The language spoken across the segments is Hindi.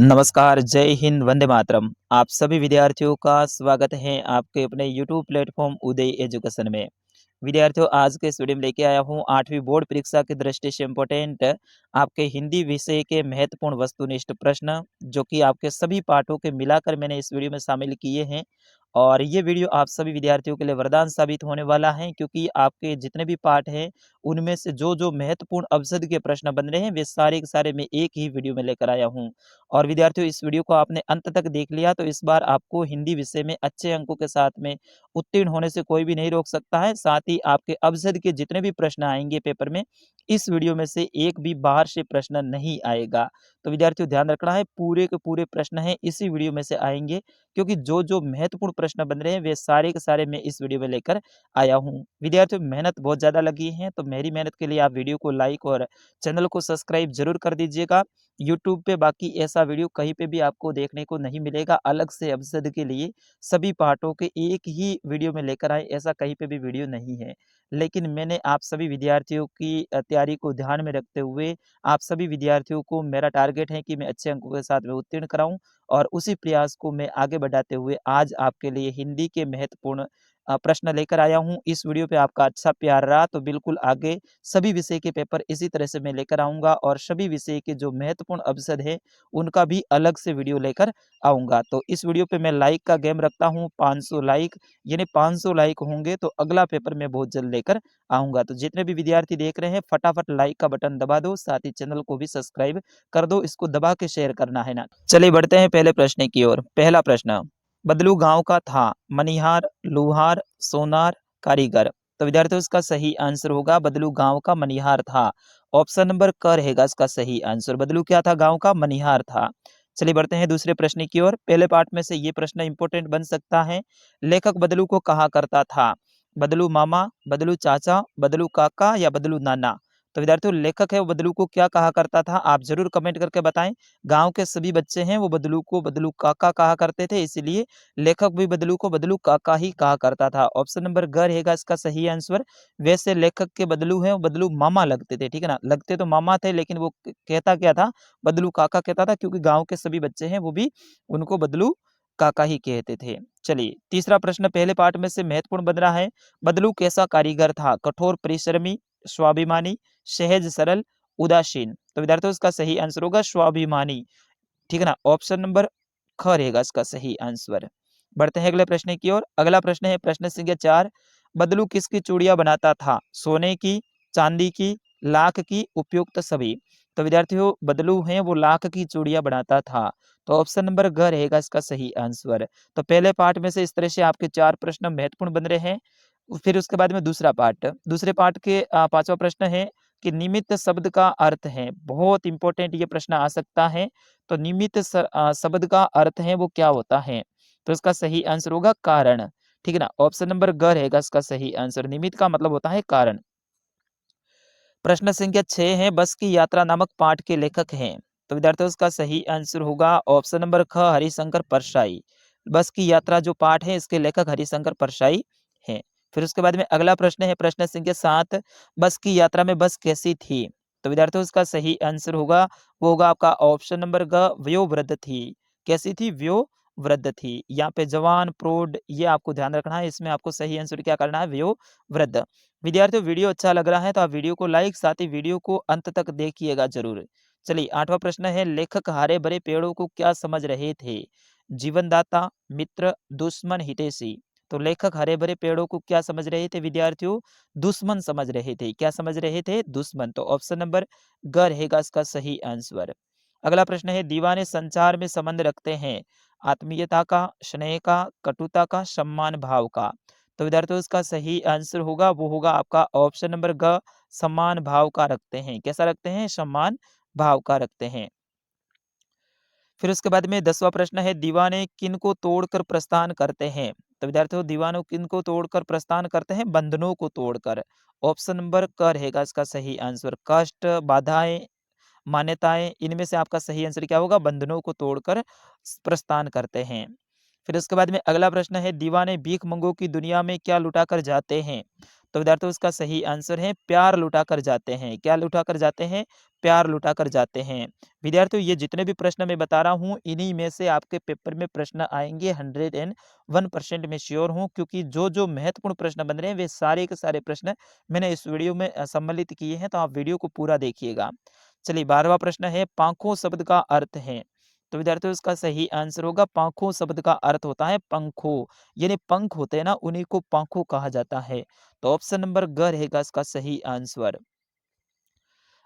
नमस्कार, जय हिंद, वंदे मातरम। आप सभी विद्यार्थियों का स्वागत है आपके अपने यूट्यूब प्लेटफ़ॉर्म उदय एजुकेशन में। विद्यार्थियों, आज के इस वीडियो में लेके आया हूँ 8वीं बोर्ड परीक्षा की दृष्टि से इम्पोर्टेंट आपके हिंदी विषय के महत्वपूर्ण वस्तुनिष्ठ प्रश्न, जो कि आपके सभी पाठों के मिलाकर मैंने इस वीडियो में शामिल किए हैं। और ये वीडियो आप सभी विद्यार्थियों के लिए वरदान साबित होने वाला है, क्योंकि आपके जितने भी पाठ हैं, उनमें से जो-जो महत्वपूर्ण अवसद के प्रश्न बन रहे हैं, वे सारे के सारे मैं एक ही वीडियो में लेकर आया हूँ। और विद्यार्थियों, इस वीडियो को आपने अंत तक देख लिया तो इस बार आपको हिंदी विषय में अच्छे अंकों के साथ में उत्तीर्ण होने से कोई भी नहीं रोक सकता है। साथ ही आपके अवसद के जितने भी प्रश्न आएंगे पेपर में, इस वीडियो में से एक भी बाहर से प्रश्न नहीं आएगा। तो विद्यार्थियों, ध्यान रखना है, पूरे के पूरे प्रश्न हैं इसी वीडियो में से आएंगे, क्योंकि जो-जो महत्वपूर्ण प्रश्न बन रहे हैं वे सारे के सारे मैं इस वीडियो में लेकर आया हूँ। विद्यार्थियों, मेहनत बहुत ज़्यादा लगी है, तो मेरी मेहनत के लिए आप वीडियो को लाइक और चैनल को सब्सक्राइब ज़रूर कर दीजिएगा। यूट्यूब पे बाकी ऐसा वीडियो कहीं पे भी आपको देखने को नहीं मिलेगा। अलग से अवसद के लिए सभी पाठों के एक ही वीडियो में लेकर आए, ऐसा कहीं पे भी वीडियो नहीं है। लेकिन मैंने आप सभी विद्यार्थियों की तैयारी को ध्यान में रखते हुए आप सभी विद्यार्थियों को मेरा टारगेट है कि मैं अच्छे अंकों के साथ में उत्तीर्ण कराऊँ, और उसी प्रयास को मैं आगे बढ़ाते हुए आज आपके लिए हिंदी के महत्वपूर्ण प्रश्न लेकर आया हूँ। इस वीडियो पे आपका अच्छा प्यार रहा तो बिल्कुल आगे सभी विषय के पेपर इसी तरह से मैं लेकर आऊँगा, और सभी विषय के जो महत्वपूर्ण अवसर है, उनका भी अलग से वीडियो लेकर आऊँगा। तो इस वीडियो पे मैं लाइक का गेम रखता हूँ, 500 लाइक, यानी 500 लाइक होंगे तो अगला पेपर मैं बहुत जल्द लेकर आऊँगा। तो जितने भी विद्यार्थी देख रहे हैं, फटाफट लाइक का बटन दबा दो, साथ ही चैनल को भी सब्सक्राइब कर दो, इसको दबा के शेयर करना है ना। चलिए बढ़ते हैं पहले प्रश्न की ओर। पहला प्रश्न, बदलू गाँव का था मनिहार, लूहार, सोनार, कारीगर। तो विद्यार्थियों, इसका सही आंसर होगा बदलू गांव का मनिहार था। ऑप्शन नंबर क रहेगा इसका सही आंसर। बदलू क्या था? गांव का मनिहार था। चलिए बढ़ते हैं दूसरे प्रश्न की ओर। पहले पार्ट में से ये प्रश्न इंपोर्टेंट बन सकता है। लेखक बदलू को कहा करता था? बदलू मामा, बदलू चाचा, बदलू काका या बदलू नाना? तो विद्यार्थियों, लेखक है वो बदलू को क्या कहा करता था, आप जरूर कमेंट करके बताएं। गांव के सभी बच्चे हैं वो बदलू को बदलू काका कहा करते थे, इसलिए लेखक भी बदलू को बदलू काका ही कहा करता था। ऑप्शन नंबर ग रहेगा इसका सही आंसर। वैसे लेखक के बदलू हैं वो बदलू मामा लगते थे, ठीक है ना, लगते तो मामा थे, लेकिन वो कहता क्या था, बदलू काका कहता था, क्योंकि गांव के सभी बच्चे हैं वो भी उनको बदलू काका ही कहते थे। चलिए तीसरा प्रश्न पहले पार्ट में से महत्वपूर्ण बन रहा है। बदलू कैसा कारीगर था? कठोर परिश्रमी, स्वाभिमानी, सहज सरल, उदासीन? तो विद्यार्थियों, इसका सही आंसर होगा स्वाभिमानी, ठीक है ना। ऑप्शन नंबर ख रहेगा इसका सही आंसर। बढ़ते हैं अगले प्रश्न की ओर। अगला प्रश्न है प्रश्न संख्या 4। बदलू किसकी चूड़ियां बनाता था? सोने की, चांदी की, लाख की, उपयुक्त सभी? तो विद्यार्थियों, बदलू हैं वो लाख की चूड़ियां बनाता था। तो ऑप्शन नंबर ग रहेगा इसका सही आंसर। तो पहले पार्ट में से इस तरह से आपके 4 प्रश्न महत्वपूर्ण बन रहे हैं। फिर उसके बाद में दूसरा पार्ट, दूसरे पार्ट के 5वां प्रश्न है कि निमित्त शब्द का अर्थ है। बहुत इंपॉर्टेंट ये प्रश्न आ सकता है। तो निमित्त शब्द का अर्थ है वो क्या होता है? तो इसका सही आंसर होगा कारण, ठीक है ना। ऑप्शन नंबर ग रहेगा इसका सही आंसर। निमित्त का मतलब होता है कारण। प्रश्न संख्या 6 है, बस की यात्रा नामक पाठ के लेखक हैं? तो विद्यार्थियों, इसका सही आंसर होगा ऑप्शन नंबर ख हरिशंकर परसाई। बस की यात्रा जो पाठ है इसके लेखक हरिशंकर परसाई हैं। फिर उसके बाद में अगला प्रश्न है प्रश्न संख्या 7। बस की यात्रा में बस कैसी थी? तो विद्यार्थियों, इसका सही आंसर होगा वो होगा आपका ऑप्शन नंबर ग वयोवृद्ध थी। कैसी थी? वयोवृद्ध थी। यहाँ पे जवान प्रौढ़ ये आपको ध्यान रखना है, इसमें आपको सही आंसर क्या करना है? वयोवृद्ध। विद्यार्थियों, वीडियो अच्छा लग रहा है तो आप वीडियो को लाइक, साथ ही वीडियो को अंत तक देखिएगा जरूर। चलिए 8वां प्रश्न है, लेखक हरे भरे पेड़ों को क्या समझ रहे थे? जीवनदाता, मित्र, दुश्मन, हितैषी? तो लेखक हरे भरे पेड़ों को क्या समझ रहे थे विद्यार्थियों? दुश्मन समझ रहे थे। क्या समझ रहे थे? दुश्मन। तो ऑप्शन नंबर ग रहेगा इसका सही आंसर। अगला प्रश्न है, दीवाने संचार में संबंध रखते हैं? आत्मीयता का, स्नेह का, कटुता का, सम्मान भाव का? तो विद्यार्थियों, इसका सही आंसर होगा वो होगा आपका ऑप्शन नंबर ग सम्मान भाव का रखते हैं। कैसा रखते हैं? सम्मान भाव का रखते हैं। फिर उसके बाद में 10वां प्रश्न है, दीवाने किन को तोड़कर प्रस्थान करते हैं? तो विद्यार्थियों, दीवानों किन को तोड़कर प्रस्थान करते हैं? बंधनों को तोड़कर। ऑप्शन नंबर क रहेगा इसका सही आंसर। कष्ट, बाधाएं, मान्यताएं, इनमें से आपका सही आंसर क्या होगा? बंधनों को तोड़कर प्रस्थान करते हैं। फिर उसके बाद में अगला प्रश्न है, दीवाने भीख मंगों की दुनिया में क्या लुटा कर जाते हैं? तो विद्यार्थियों इसका सही आंसर है प्यार लुटा कर जाते हैं। क्या लुटा कर जाते हैं? प्यार लुटा कर जाते हैं। विद्यार्थियों ये जितने भी प्रश्न मैं बता रहा हूँ, इन्हीं में से आपके पेपर में प्रश्न आएँगे, 101% मैं श्योर हूँ, क्योंकि जो महत्वपूर्ण प्रश्न बन रहे हैं वे सारे के सारे प्रश्न मैंने इस वीडियो में सम्मिलित किए हैं, तो आप वीडियो को पूरा देखिएगा। चलिए 12वां प्रश्न है, पाँखों शब्द का अर्थ है। तो विद्यार्थियों इसका सही आंसर होगा, पाँखों शब्द का अर्थ होता है पंखों, यानी पंख होते हैं ना, उन्हीं को पाँखों कहा जाता है। तो ऑप्शन नंबर ग रहेगा इसका सही आंसर।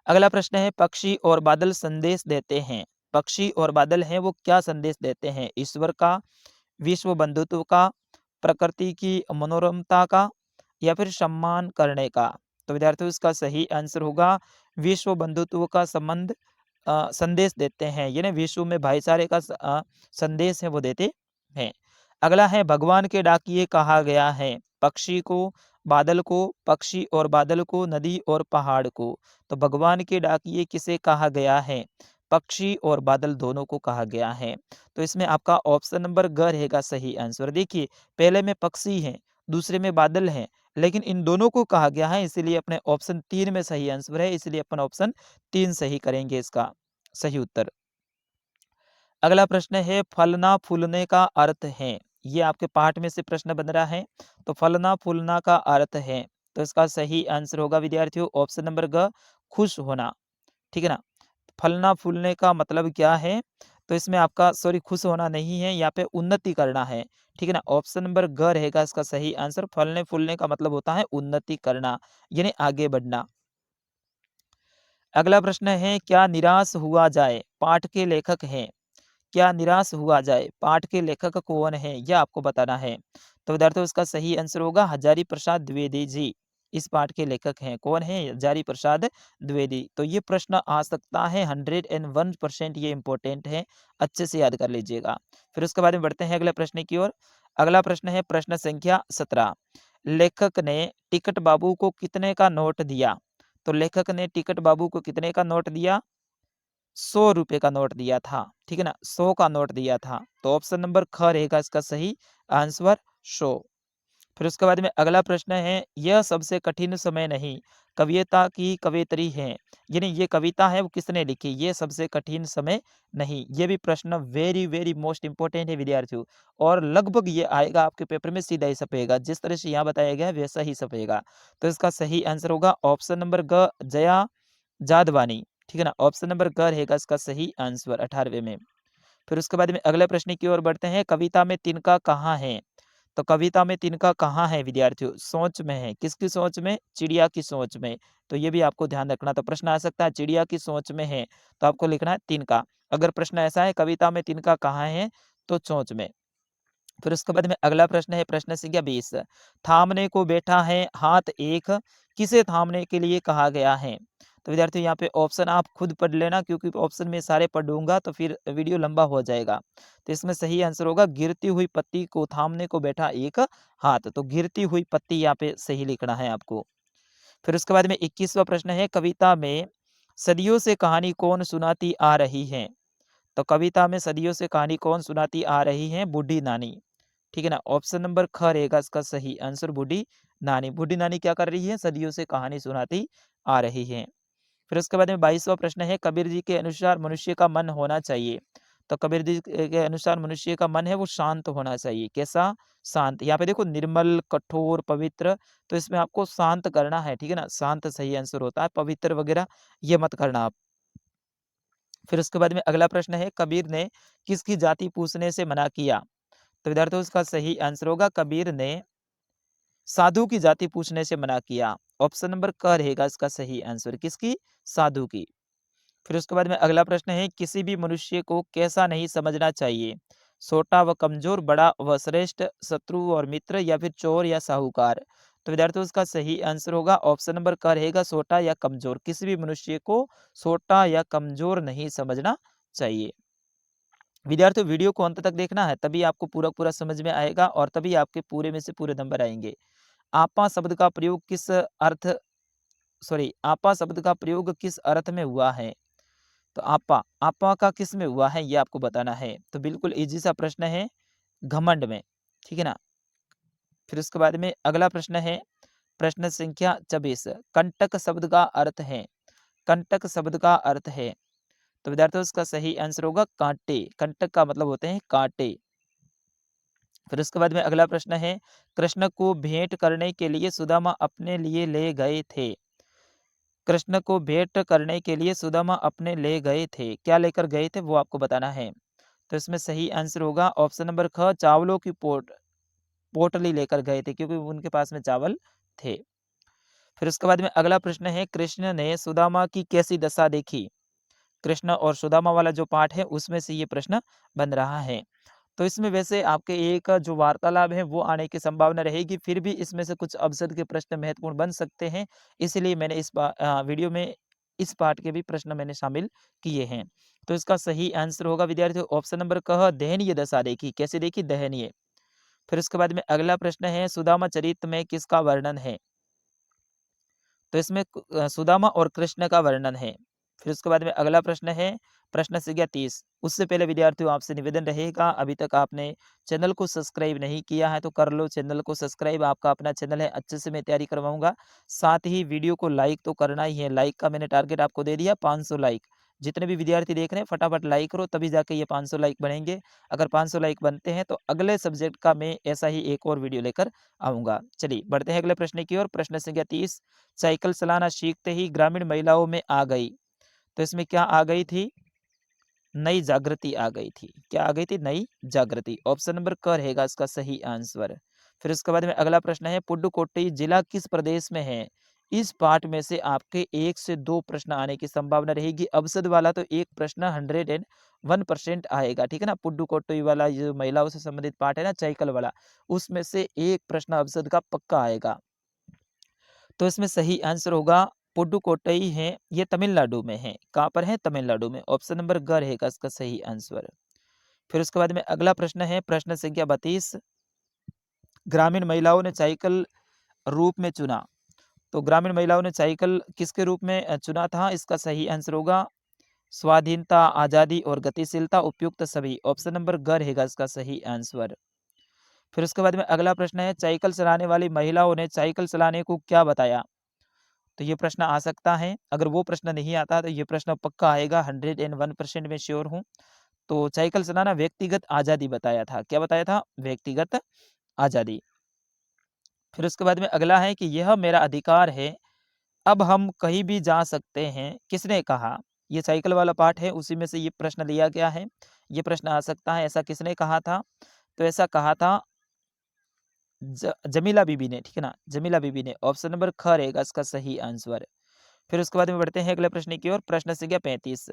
अगला प्रश्न है, पक्षी और बादल संदेश देते हैं। पक्षी और बादल हैं वो क्या संदेश देते हैं? ईश्वर का, विश्व बंधुत्व का, प्रकृति की मनोरमता का, या फिर सम्मान करने का? तो विद्यार्थियों इसका सही आंसर होगा, विश्व बंधुत्व का संदेश देते हैं, यानी विश्व में भाईचारे का संदेश है वो देते हैं। अगला है, भगवान के डाकिये कहा गया है। पक्षी को, बादल को, पक्षी और बादल को, नदी और पहाड़ को। तो भगवान के डाकिये किसे कहा गया है? पक्षी और बादल दोनों को कहा गया है। तो इसमें आपका ऑप्शन नंबर ग रहेगा सही आंसर। देखिए पहले में पक्षी हैं, दूसरे में बादल हैं, लेकिन इन दोनों को कहा गया है, इसलिए अपने ऑप्शन 3 में सही आंसर है, इसलिए अपन ऑप्शन 3 सही करेंगे इसका सही उत्तर। अगला प्रश्न है, फलना फूलने का अर्थ है। ये आपके पाठ में से प्रश्न बन रहा है। तो फलना फूलना का अर्थ है, तो इसका सही आंसर होगा विद्यार्थियों ऑप्शन नंबर ग, खुश होना। ठीक है ना? फलना फूलने का मतलब क्या है? तो इसमें आपका सॉरी खुश होना नहीं है, यहाँ पे उन्नति करना है। ठीक है ना? ऑप्शन नंबर ग रहेगा इसका सही आंसर। फलने फूलने का मतलब होता है उन्नति करना, यानी आगे बढ़ना। अगला प्रश्न है, क्या निराश हुआ जाए पाठ के लेखक हैं? क्या निराश हुआ जाए पाठ के लेखक कौन है, यह आपको बताना है। तो विद्यार्थियों इसका सही आंसर होगा हजारी प्रसाद द्विवेदी जी, इस पाठ के लेखक हैं। कौन है? हजारी प्रसाद द्विवेदी। तो ये प्रश्न आ सकता है, 101% ये इंपॉर्टेंट है, अच्छे से याद कर लीजिएगा। फिर उसके बाद में बढ़ते हैं अगले प्रश्न की ओर। अगला प्रश्न है प्रश्न संख्या 17, लेखक ने टिकट बाबू को कितने का नोट दिया? तो लेखक ने टिकट बाबू को कितने का नोट दिया? 100 रुपए का नोट दिया था। ठीक है ना? 100 का नोट दिया था। तो ऑप्शन नंबर ख रहेगा इसका सही आंसर, 100। फिर उसके बाद में अगला प्रश्न है, यह सबसे कठिन समय नहीं, कविता की कवयित्री है, यानी ये कविता है वो किसने लिखी? ये सबसे कठिन समय नहीं। ये भी प्रश्न वेरी वेरी मोस्ट इंपॉर्टेंट है विद्यार्थियों, और लगभग ये आएगा आपके पेपर में, सीधा ही छपेगा, जिस तरह से यहाँ बताया गया है वैसा ही छपेगा। तो इसका सही आंसर होगा ऑप्शन नंबर ग, जया जादवानी। ठीक है ना? ऑप्शन नंबर ग रहेगा इसका सही आंसर 18वें में। फिर उसके बाद में अगले प्रश्न की ओर बढ़ते हैं, कविता में तिनका कहाँ है? तो कविता में तिनका कहाँ है विद्यार्थियों? सोच में है। किसकी सोच में? चिड़िया की सोच में। तो ये भी आपको ध्यान रखना। तो प्रश्न आ सकता है चिड़िया की सोच में है, तो आपको लिखना है तिनका। अगर प्रश्न ऐसा है कविता में तिनका कहाँ है, तो सोच में। फिर उसके बाद में अगला प्रश्न है प्रश्न संख्या 20, थामने को बैठा है हाथ एक, किसे थामने के लिए कहा गया है? तो विद्यार्थियों यहाँ पे ऑप्शन आप खुद पढ़ लेना, क्योंकि ऑप्शन में सारे पढ़ूंगा तो फिर वीडियो लंबा हो जाएगा। तो इसमें सही आंसर होगा, गिरती हुई पत्ती को थामने को बैठा एक हाथ। तो गिरती हुई पत्ती यहाँ पे सही लिखना है आपको। फिर उसके बाद में 21वां प्रश्न है, कविता में सदियों से कहानी कौन सुनाती आ रही है? तो कविता में सदियों से कहानी कौन सुनाती आ रही है? बूढ़ी नानी। ठीक है ना? ऑप्शन नंबर ख रहेगा इसका सही आंसर, बूढ़ी नानी। बूढ़ी नानी क्या कर रही है? सदियों से कहानी सुनाती आ रही है। फिर उसके बाद में 22वां प्रश्न है, कबीर जी के अनुसार मनुष्य का मन होना चाहिए। तो कबीर जी के अनुसार मनुष्य का मन है वो शांत होना चाहिए। कैसा? शांत। यहाँ पे देखो निर्मल, कठोर, पवित्र, तो इसमें आपको शांत करना है। ठीक है ना? शांत सही आंसर होता है, पवित्र वगैरह ये मत करना आप। फिर उसके बाद में अगला प्रश्न है, कबीर ने किसकी जाति पूछने से मना किया? तो विद्यार्थियों इसका सही आंसर होगा, कबीर ने साधु की जाति पूछने से मना किया। ऑप्शन नंबर क रहेगा इसका सही आंसर, किसकी? साधु की। फिर उसके बाद में अगला प्रश्न है, किसी भी मनुष्य को कैसा नहीं समझना चाहिए? छोटा व कमजोर, बड़ा व श्रेष्ठ, शत्रु और मित्र, या फिर चोर या साहूकार? तो विद्यार्थियों इसका सही आंसर होगा ऑप्शन नंबर क रहेगा, छोटा या कमजोर। किसी भी मनुष्य को छोटा या कमजोर नहीं समझना चाहिए। विद्यार्थियों वीडियो को अंत तक देखना है, तभी आपको पूरा पूरा समझ में आएगा और तभी आपके पूरे में से पूरे नंबर आएंगे। आपा शब्द का प्रयोग किस अर्थ सॉरी आपा शब्द का प्रयोग किस अर्थ में हुआ है? तो आपा आपा का किस में हुआ है, ये आपको बताना है। तो बिल्कुल इजी सा प्रश्न है, घमंड में। ठीक है ना? फिर उसके बाद में अगला प्रश्न है, प्रश्न संख्या 24, कंटक शब्द का अर्थ है, कंटक शब्द का अर्थ है। तो विद्यार्थियों इसका सही आंसर होगा कांटे। कंटक का मतलब होते हैं कांटे। फिर उसके बाद में अगला प्रश्न है, कृष्ण को भेंट करने के लिए सुदामा अपने लिए ले गए थे। कृष्ण को भेंट करने के लिए सुदामा अपने ले गए थे, क्या लेकर गए थे वो आपको बताना है। तो इसमें सही आंसर होगा ऑप्शन नंबर ख, चावलों की पोटली लेकर गए थे, क्योंकि उनके पास में चावल थे। फिर उसके बाद में अगला प्रश्न है, कृष्ण ने सुदामा की कैसी दशा देखी। कृष्ण और सुदामा वाला जो पाठ है उसमें से ये प्रश्न बन रहा है। तो इसमें वैसे आपके एक जो वार्तालाप है वो आने की संभावना रहेगी, फिर भी इसमें से कुछ अवसर के प्रश्न महत्वपूर्ण बन सकते हैं, इसलिए मैंने इस वीडियो में इस पाठ के भी प्रश्न मैंने शामिल किए हैं। तो इसका सही आंसर होगा विद्यार्थियों ऑप्शन नंबर क, दयनीय दशा देखी। कैसे देखी? दयनीय। फिर उसके बाद में अगला प्रश्न है, सुदामा चरित्र में किसका वर्णन है। तो इसमें सुदामा और कृष्ण का वर्णन है। फिर उसके बाद में अगला प्रश्न है, प्रश्न संख्या 30। उससे पहले विद्यार्थियों आपसे निवेदन रहेगा, अभी तक आपने चैनल को सब्सक्राइब नहीं किया है तो कर लो चैनल को सब्सक्राइब। आपका अपना चैनल है, अच्छे से मैं तैयारी करवाऊंगा। साथ ही वीडियो को लाइक तो करना ही है। लाइक का मैंने टारगेट आपको दे दिया 500 लाइक। जितने भी विद्यार्थी देख रहे हैं फटाफट लाइक करो, तभी जाके ये 500 लाइक बनेंगे। अगर 500 लाइक बनते हैं तो अगले सब्जेक्ट का मैं ऐसा ही एक और वीडियो लेकर आऊंगा। चलिए बढ़ते हैं अगले प्रश्न की ओर। प्रश्न संख्या 30, साइकिल चलाना सीखते ही ग्रामीण महिलाओं में आ गई। तो इसमें क्या आ गई थी? नई जागृति आ गई थी। क्या आ गई थी? नई जागृति। ऑप्शन नंबर क रहेगा इसका सही आंसर। फिर उसके बाद में अगला प्रश्न है, पुडुकोट्टई जिला किस प्रदेश में है। इस पाठ में से आपके 1 से 2 प्रश्न आने की संभावना रहेगी। अवसद वाला तो एक प्रश्न 101% आएगा, ठीक है ना। पुडुकोट्टई वाला जो महिलाओं से संबंधित पाठ है ना, साइकिल वाला, उसमें से एक प्रश्न अवसद का पक्का आएगा। तो इसमें सही आंसर होगा पुडुकोट्टई है, ये तमिलनाडु में है। कहाँ पर है? तमिलनाडु में। ऑप्शन नंबर ग रहेगा इसका सही आंसर। फिर उसके बाद में अगला प्रश्न है, प्रश्न संख्या 32, ग्रामीण महिलाओं ने साइकिल रूप में चुना। तो ग्रामीण महिलाओं ने साइकिल किसके रूप में चुना था? इसका सही आंसर होगा स्वाधीनता, आजादी और गतिशीलता, उपयुक्त सभी। ऑप्शन नंबर ग रहेगा इसका सही आंसर। फिर उसके बाद में अगला प्रश्न है, साइकिल चलाने वाली महिलाओं ने साइकिल चलाने को क्या बताया। तो ये प्रश्न आ सकता है। अगर वो प्रश्न नहीं आता तो ये प्रश्न पक्का आएगा, 101% मैं श्योर हूँ। तो साइकिल चलाना व्यक्तिगत आज़ादी बताया था। क्या बताया था? व्यक्तिगत आज़ादी। फिर उसके बाद में अगला है कि यह मेरा अधिकार है, अब हम कहीं भी जा सकते हैं, किसने कहा। ये साइकिल वाला पार्ट है, उसी में से ये प्रश्न लिया गया है। ये प्रश्न आ सकता है, ऐसा किसने कहा था। तो ऐसा कहा था जमीला बीबी ने, ठीक है ना, जमीला बीबी ने। ऑप्शन नंबर ख रहेगा इसका सही आंसर। फिर उसके बाद में बढ़ते हैं अगले प्रश्न की ओर। प्रश्न संख्या 35,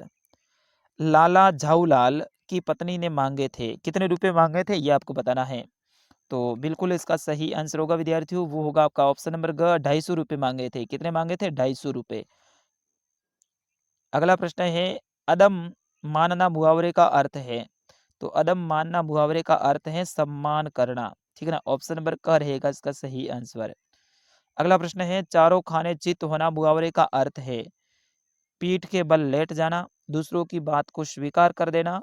लाला झाऊलाल की पत्नी ने मांगे थे, कितने रुपए मांगे थे ये आपको बताना है। तो बिल्कुल इसका सही आंसर होगा विद्यार्थियों, वो होगा आपका ऑप्शन नंबर ग, 250 रुपये मांगे थे। कितने मांगे थे? 250 रुपये। अगला प्रश्न है, अदम मानना मुहावरे का अर्थ है। तो अदम मानना मुहावरे का अर्थ है सम्मान करना, ठीक है ना। ऑप्शन नंबर क रहेगा इसका सही आंसर। अगला प्रश्न है, चारों खाने चित होना मुहावरे का अर्थ है पीठ के बल लेट जाना, दूसरों की बात को स्वीकार कर देना,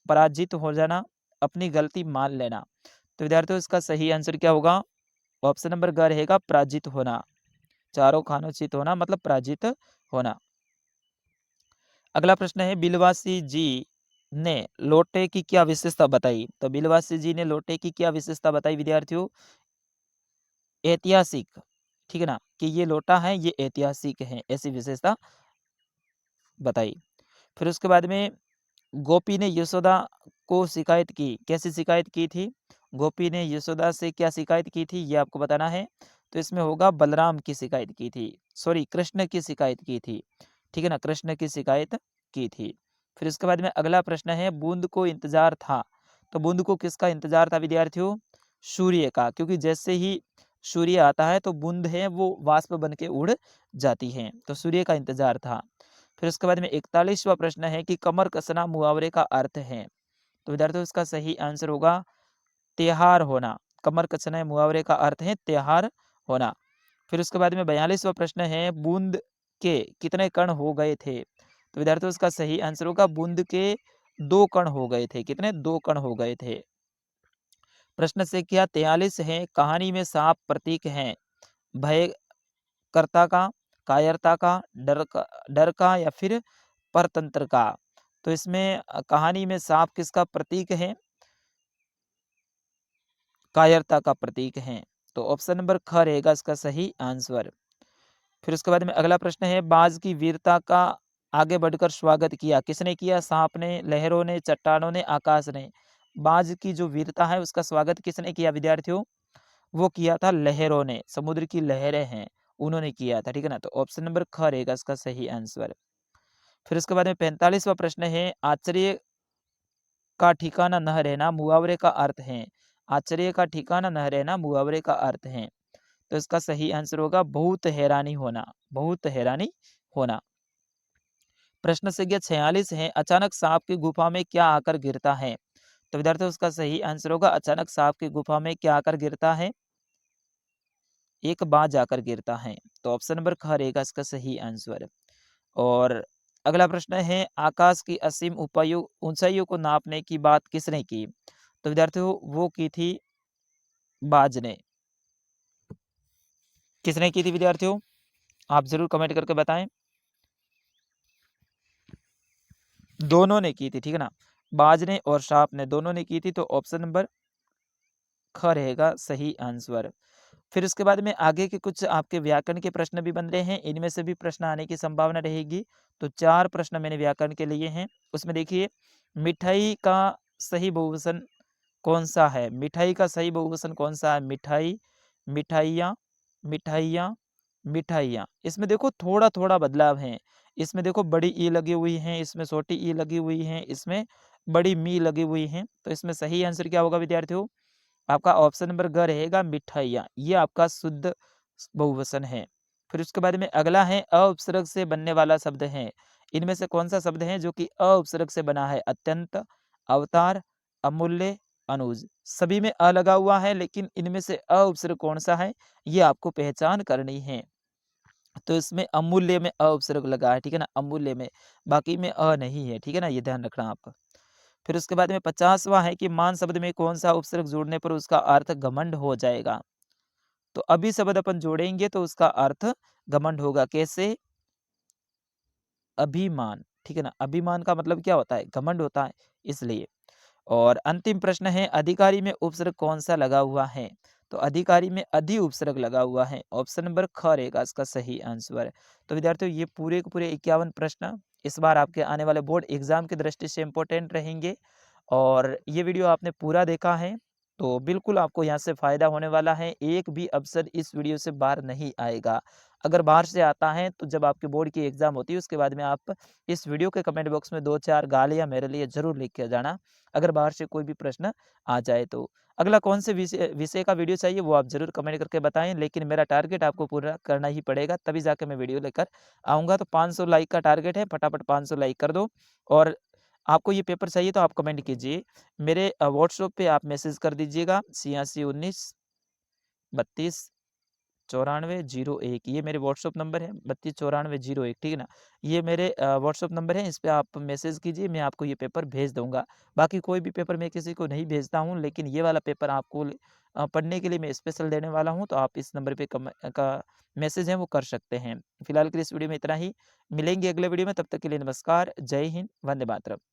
पराजित हो जाना, अपनी गलती मान लेना। तो विद्यार्थियों इसका सही आंसर क्या होगा? ऑप्शन नंबर ग रहेगा पराजित होना। चारों खानों चित होना मतलब पराजित होना। अगला प्रश्न है, बिलवासी जी ने लोटे की क्या विशेषता बताई। तो बिलवासी जी ने लोटे की क्या विशेषता बताई विद्यार्थियों? ऐतिहासिक, ठीक है ना, कि ये लोटा है ये ऐतिहासिक है, ऐसी विशेषता बताई। फिर उसके बाद में गोपी ने यशोदा को शिकायत की, कैसी शिकायत की थी। गोपी ने यशोदा से क्या शिकायत की थी ये आपको बताना है। तो इसमें होगा बलराम की शिकायत की थी, सॉरी कृष्ण की शिकायत की थी, ठीक है ना, कृष्ण की शिकायत की थी। फिर उसके बाद में अगला प्रश्न है, बूंद को इंतजार था। तो बूंद को किसका इंतजार था विद्यार्थियों? सूर्य का, क्योंकि जैसे ही सूर्य आता है तो बूंद है वो वाष्प बन के उड़ जाती है, तो सूर्य का इंतजार था। फिर उसके बाद में 41वां प्रश्न है कि कमर कसना मुहावरे का अर्थ है। तो विद्यार्थियों इसका सही आंसर होगा त्योहार होना। कमर कसना मुहावरे का अर्थ है त्योहार होना। फिर उसके बाद में 42वां प्रश्न है, बूंद के कितने कण हो गए थे। तो विद्यार्थियों इसका सही आंसर होगा बूंद के 2 कण हो गए थे। कितने? 2 कण हो गए थे। प्रश्न संख्या 43 है, कहानी में सांप प्रतीक है। भयकर्ता का, कायरता का, डर का या फिर परतंत्र का। तो इसमें कहानी में सांप किसका प्रतीक है? कायरता का प्रतीक है। तो ऑप्शन नंबर ख रहेगा इसका सही आंसर। फिर उसके बाद में अगला प्रश्न है, बाज की वीरता का आगे बढ़कर स्वागत किया किसने किया? सांप ने, लहरों ने, चट्टानों ने, आकाश ने। बाज की जो वीरता है उसका स्वागत किसने किया विद्यार्थियों? वो किया था लहरों ने, समुद्र की लहरें हैं उन्होंने किया था, ठीक है ना। तो ऑप्शन नंबर ख रहेगा इसका सही आंसर। फिर उसके बाद में 45वां प्रश्न है, आश्चर्य का ठिकाना न रहना मुहावरे का अर्थ है। आश्चर्य का ठिकाना न रहना मुहावरे का अर्थ है। तो इसका सही आंसर होगा बहुत हैरानी होना, बहुत हैरानी होना। प्रश्न संख्या 46 है, अचानक सांप की गुफा में क्या आकर गिरता है? तो विद्यार्थियों उसका सही आंसर होगा, अचानक सांप की गुफा में क्या आकर गिरता है? एक बाज आकर गिरता है। तो ऑप्शन नंबर ख रहेगा इसका सही आंसर। और अगला प्रश्न है, आकाश की असीम ऊंचाइयों को नापने की बात किसने की? तो विद्यार्थियों वो की थी बाज ने। किसने की थी विद्यार्थियों? आप जरूर कमेंट करके बताएं। दोनों ने की थी, ठीक है ना। बाज ने और सांप ने दोनों ने की थी। तो ऑप्शन नंबर ख रहेगा सही आंसर। फिर उसके बाद में आगे के कुछ आपके व्याकरण के प्रश्न भी बन रहे हैं, इनमें से भी प्रश्न आने की संभावना रहेगी। तो 4 प्रश्न मैंने व्याकरण के लिए हैं। उसमें देखिए, मिठाई का सही बहुवचन कौन-सा है? मिठाई का सही बहुवचन कौन-सा है? मिठाई, मिठाइयाँ, मिठाइयाँ, मिठाइयाँ। इसमें देखो थोड़ा-थोड़ा बदलाव है। इसमें देखो बड़ी ई लगी हुई है, इसमें छोटी ई लगी हुई है, इसमें बड़ी मी लगी हुई है। तो इसमें सही आंसर क्या होगा विद्यार्थियों? आपका ऑप्शन नंबर ग रहेगा मिठाइयाँ। ये आपका शुद्ध बहुवचन है। फिर उसके बाद में अगला है, अ उपसर्ग से बनने वाला शब्द है। इनमें से कौन सा शब्द है जो कि अ उपसर्ग से बना है? अत्यंत, अवतार, अमूल्य, अनुज। सभी में अ लगा हुआ है, लेकिन इनमें से अ उपसर्ग कौन सा है ये आपको पहचान करनी है। तो इसमें अमूल्य में अ उपसर्ग लगा है, ठीक है ना, अमूल्य में, बाकी में अ नहीं है, ठीक है ना, ये ध्यान रखना आप। फिर उसके बाद में 50वां है कि मान शब्द में कौन सा उपसर्ग जोड़ने पर उसका अर्थ घमंड हो जाएगा? तो अभी शब्द अपन जोड़ेंगे तो उसका अर्थ घमंड होगा। कैसे? अभिमान, ठीक है ना, अभिमान का मतलब क्या होता है? घमंड होता है, इसलिए। और अंतिम प्रश्न है, अधिकारी में उपसर्ग कौन सा लगा हुआ है? तो अधिकारी में अधि उपसर्ग लगा हुआ है। ऑप्शन नंबर ख रहेगा इसका सही आंसर। तो विद्यार्थियों ये पूरे के पूरे 51 प्रश्न इस बार आपके आने वाले बोर्ड एग्जाम की दृष्टि से इंपॉर्टेंट रहेंगे। और ये वीडियो आपने पूरा देखा है तो बिल्कुल आपको यहाँ से फायदा होने वाला है। एक भी अवसर इस वीडियो से बाहर नहीं आएगा। अगर बाहर से आता है तो जब आपके बोर्ड की एग्जाम होती है उसके बाद में आप इस वीडियो के कमेंट बॉक्स में 2-4 गालियाँ मेरे लिए जरूर लिख के जाना, अगर बाहर से कोई भी प्रश्न आ जाए तो। अगला कौन से विषय विषय का वीडियो चाहिए वो आप ज़रूर कमेंट करके बताएँ, लेकिन मेरा टारगेट आपको पूरा करना ही पड़ेगा, तभी जाके मैं वीडियो लेकर आऊँगा। तो 500 लाइक का टारगेट है, फटाफट 500 लाइक कर दो। और आपको ये पेपर चाहिए तो आप कमेंट कीजिए। मेरे व्हाट्सएप पे आप मैसेज कर दीजिएगा 86 19 32 94 01, ये मेरे व्हाट्सएप नंबर है 32 94 01, ठीक है ना। ये मेरे व्हाट्सएप नंबर है, इस पे आप मैसेज कीजिए, मैं आपको ये पेपर भेज दूँगा। बाकी कोई भी पेपर मैं किसी को नहीं भेजता हूँ, लेकिन ये वाला पेपर आपको पढ़ने के लिए मैं स्पेशल देने वाला हूँ, तो आप इस नंबर पे का मैसेज है वो कर सकते हैं। फिलहाल के लिए इस वीडियो में इतना ही, मिलेंगे अगले वीडियो में, तब तक के लिए नमस्कार, जय हिंद, वंदे मातरम।